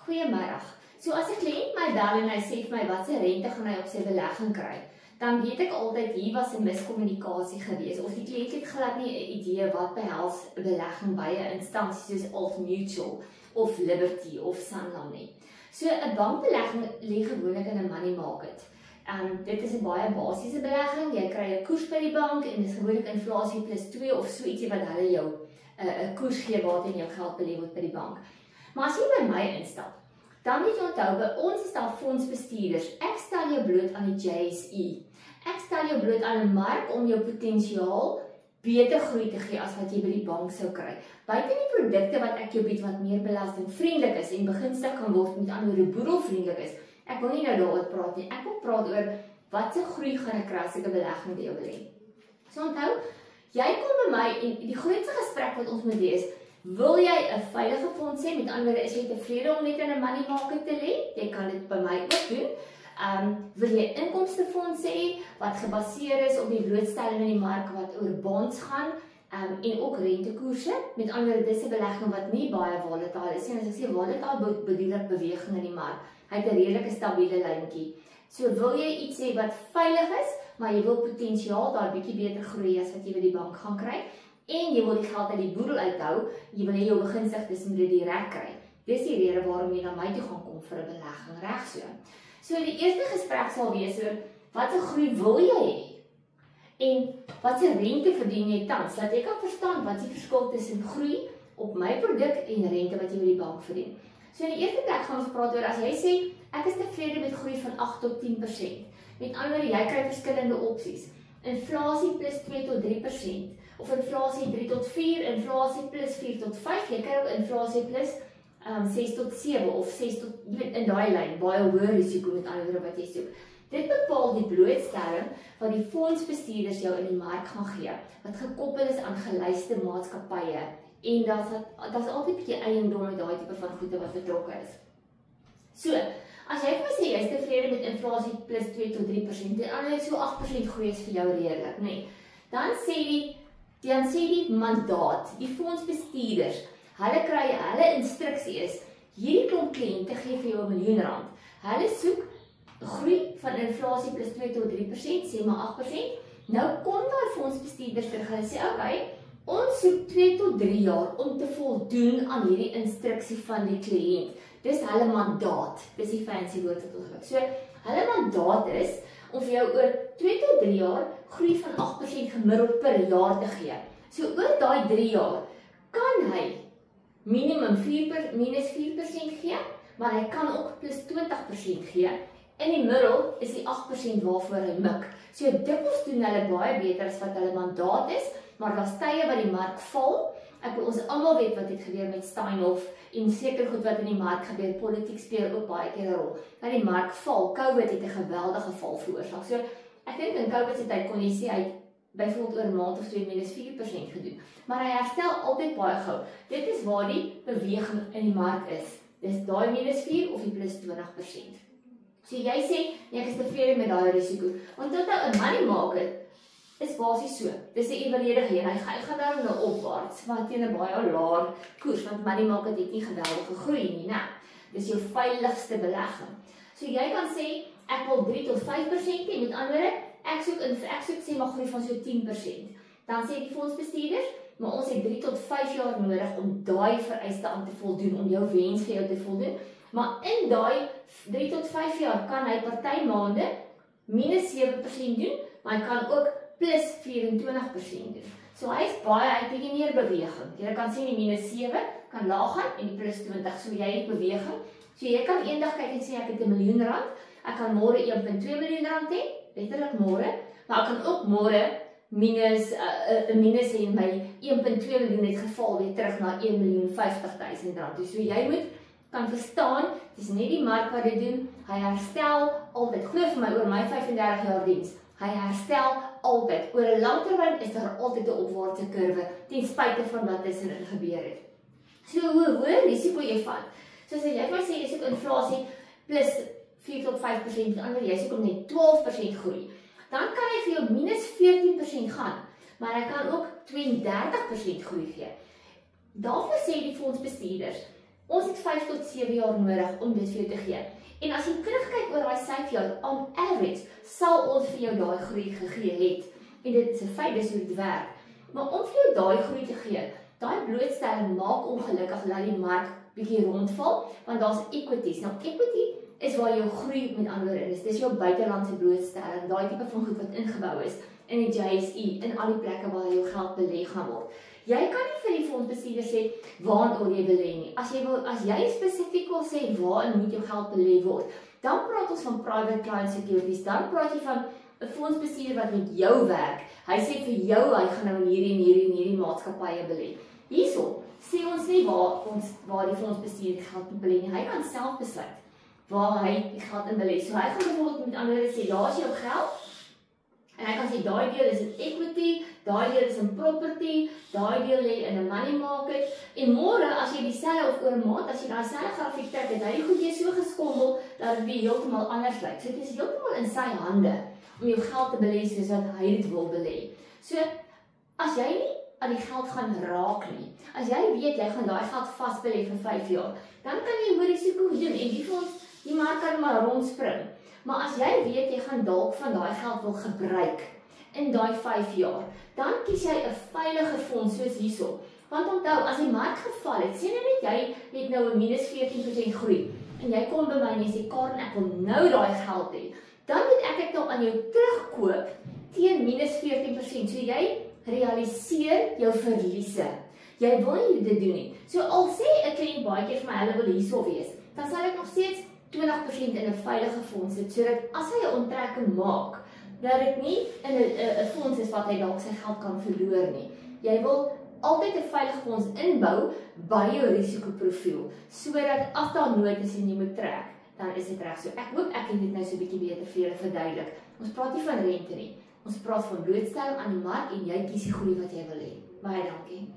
Goeiemiddag. So as 'n kliënt my bel en hy sê vir my wat se rente gaan hy op sy belegging kry, dan weet ek altyd hier was 'n miskommunikasie gewees of die kliënt het glad nie 'n idee wat behels 'n belegging by 'n instansie soos Old Mutual of Liberty of Sanlam nie. So 'n bankbelegging lê gewoonlik in 'n money market. Dit is 'n baie basiese belegging. Jy kry 'n koers by die bank en dit is gewoonlik inflasie plus 2 of so ietsie wat hulle jou 'n koers gee waarteen jou geld belê word by die bank. Maar as jy by my instap, dan moet jy onthou, by ons is daar fondsbestuurders. Ek stel jou bloot aan die JSE. Ek stel jou bloot aan 'n mark om jou potensiaal beter groei te gee as wat jy by die bank sou kry. Buite die produkte wat ek jou bied wat meer belastingvriendelik is en begunstig kan word, met ander woorde boedelvriendelik is. Ek wil nie nou daaroor praat nie. Ek wil praat oor wat se groei gaan ek kry as ek 'n belegging by jou wil hê. So onthou, jy kom by my en die grootste gesprek wat ons moet hê is, wil jy 'n veilige fonds hê? Met ander woorde, is jy tevrede om net in 'n money market te lê? Jy kan dit by my ook doen. Wil jy inkomstefonds hê wat gebaseer is op die blootstelling in die mark wat oor bonds gaan en ook rentekoerse? Met ander woorde, dis 'n belegging wat nie baie volatile is nie. As ek sê volatile, bedoel ek beweging in die mark. Hy het 'n redelike stabiele lyntjie. So wil jy iets hê wat veilig is, maar jy wil potensiaal daar bietjie beter groei as wat jy by die bank gaan kry, en jy wil die geld uit die boedel uithou, jy wil hê jou begunstigdes moet dit direk kry. Dis die rede waarom jy na my toe gaan kom vir 'n belegging, reg so. So die eerste gesprek sal wees oor watter groei wil jy hê? En watse rente verdien jy tans? Laat ek kan verstaan wat die verskil tussen groei op my produk en rente wat jy by die bank verdien. So in die eerste plek gaan ons praat oor as jy sê ek is tevrede met groei van 8 tot 10%. Met ander woorde, jy kry verskillende opsies. Inflasie plus 2 tot 3%. Of inflasie 3 tot 4, inflasie plus 4 tot 5, jy kry ook inflasie plus 6 tot 7 of 6 tot, jy weet, in daai lyn, baie hoër risiko met ander woorde wat jy soek. Dit bepaal die blootstelling wat die fondsbestuurders jou in die mark gaan gee, wat gekoppel is aan gelyste maatskappye, en daar's altyd 'n bietjie eiendom met daai tipe van goede wat betrokke is. So, as jy vir my sê jy is tevrede met inflasie plus 2 tot 3%, en ander so 8% groei is vir jou redelik, nee. Dan sê die mandaat, die fondsbestuurders, hulle instruksie is, hierdie klomp kliënte gee vir jou R1 miljoen. Hulle soek groei van inflasie plus 2 tot 3%, sê maar 8%. Nou kom daar fondsbestuurders terug, hulle sê, okay, ons soek 2 tot 3 jaar om te voldoen aan hierdie instruksie van die kliënt. Dis hulle mandaat, dis die fancy woord wat ons gebruik. So, hulle mandaat is om vir jou oor 2 tot 3 jaar groei van 8% gemiddeld per jaar te gee. So oor daai 3 jaar kan hy minimum minus 4% gee, maar hy kan ook plus 20% gee. In die middel is die 8% waarvoor hy mik. So dikwels doen hulle baie beter as wat hulle mandaat is, maar daar's tye wat die mark val. Ek wil ons almal weet wat het gebeur met Steinhoff en seker goed wat in die mark gebeur. Politiek speel ook baie keer 'n rol. Dat die mark val. COVID het 'n geweldige val veroorsaak. So ek dink in COVID se tyd kon jy sê hy het byvoorbeeld oor 'n maand of 2 minus 4% gedoen. Maar hy herstel altyd baie gou. Dit is waar die beweging in die mark is. Dis daai minus 4 of die plus 20%. So jy sê, nee, ek is tevrede met daai risiko. Want tot nou 'n money market is basies so. Dis 'n eweredige een. Hy gaan dan nou opwaarts, maar teen 'n baie laer koers, want money market het nie geweldige groei nie, né? Dis jou veiligste belegging. So jy kan sê ek wil 3 tot 5% hê, met ander woorde, ek soek sê maar groei van so 10%. Dan sê die fondsbestuurders, maar ons het 3 tot 5 jaar nodig om daai vereiste aan te voldoen, om jou wens vir jou te voldoen. Maar in daai 3 tot 5 jaar kan hy party maande minus 7% doen, maar hy kan ook plus 24% doen. So hy is baie, hy het bietjie meer beweging. Jy kan sien die minus 7 kan laag gaan en die plus 20, so jy het beweging. So jy kan eendag kyk en sê ek het R1 miljoen, ek kan môre R1.2 miljoen hê, letterlik môre, maar ek kan ook môre minus hê en my R1.2 miljoen het geval weer terug na R1.050.000. So jy kan verstaan, dis nie die mark wat dit doen, hy herstel altyd, glo vir my oor my 35 jaar diens, hy herstel altyd, oor 'n lang termyn is daar altyd 'n opwaartse kurwe, ten spyte van wat tussenin gebeur het. So hoe hoër risiko jy vat, soos jy vir my sê, jy soek inflasie plus 4 tot 5%, met ander jy soek om net 12% groei, dan kan hy vir jou minus 14% gaan, maar hy kan ook 32% groei gee. Daarvoor sê die fondsbestuurders, Ons het 5 tot 7 jaar nodig om dit vir jou te gee. En as jy terugkyk oor daai 5 jaar, on average, sal ons vir jou daai groei gegee het. En dit is 'n feit, dis hoe dit werk. Maar om vir jou daai groei te gee, daai blootstelling maak ongelukkig dat die mark bietjie rondval, want daar's equities. Nou equity is waar jou groei met ander woorde is. Dis jou buitelandse blootstelling, daai tipe van goed wat ingebou is in die JSE, in al die plekke waar jou geld belê gaan word. Jy kan nie vir die fondsbestuurder sê waarin wil jy belê nie. As jy spesifiek wil sê waarin moet jou geld belê word, dan praat ons van private client securities, dan praat jy van 'n fondsbestuurder wat met jou werk. Hy sê vir jou hy gaan nou in hierdie maatskappye belê. Hierso sê ons nie waar die fondsbestuurder geld moet belê nie. Hy kan self besluit waar hy die geld in belê. So hy gaan byvoorbeeld met ander sê, daar is jou geld. En hy kan sê, daai deel is in equity, daai deel is in property, daai deel lê in 'n money market. En môre, as jy dieselfde of oor 'n maand, as jy daai selfde grafiek trek, het hy die goedjie so geskommel, dat dit weer heeltemal anders lyk. So dit is heeltemal in sy hande, om jou geld te belê soos wat hy dit wil belê. So, as jy nie aan die geld gaan raak nie, as jy weet, jy gaan daai geld vasbelê vir 5 jaar, dan kan jy hoor risiko doen, en die fonds, die mark kan maar rondspring. Maar as jy weet, jy gaan dalk van daai geld wil gebruik in daai 5 jaar, dan kies jy 'n veilige fonds soos hierso. Want onthou, as die mark geval het, sê nou net jy het nou 'n minus 14% groei, en jy kom by my en jy sê, Karen, ek wil nou daai geld hê, dan moet ek nou aan jou terugkoop teen minus 14%. So jy realiseer jou verliese. Jy wil nie dit doen nie. So al sê 'n kliënt baie keer vir my, hulle wil hierso wees, dan sal ek nog steeds 20% in 'n veilige fonds sit, sodat as hy 'n onttrekking maak, dat dit nie in 'n fonds is wat hy dalk sy geld kan verloor nie. Jy wil altyd 'n veilige fonds inbou by jou risikoprofiel, sodat as daar nood is en jy moet trek, dan is dit reg. So ek hoop ek het dit nou so 'n bietjie beter vir julle verduidelik. Ons praat nie van rente nie. Ons praat van blootstelling aan die mark en jy kies die groei wat jy wil hê. Baie dankie.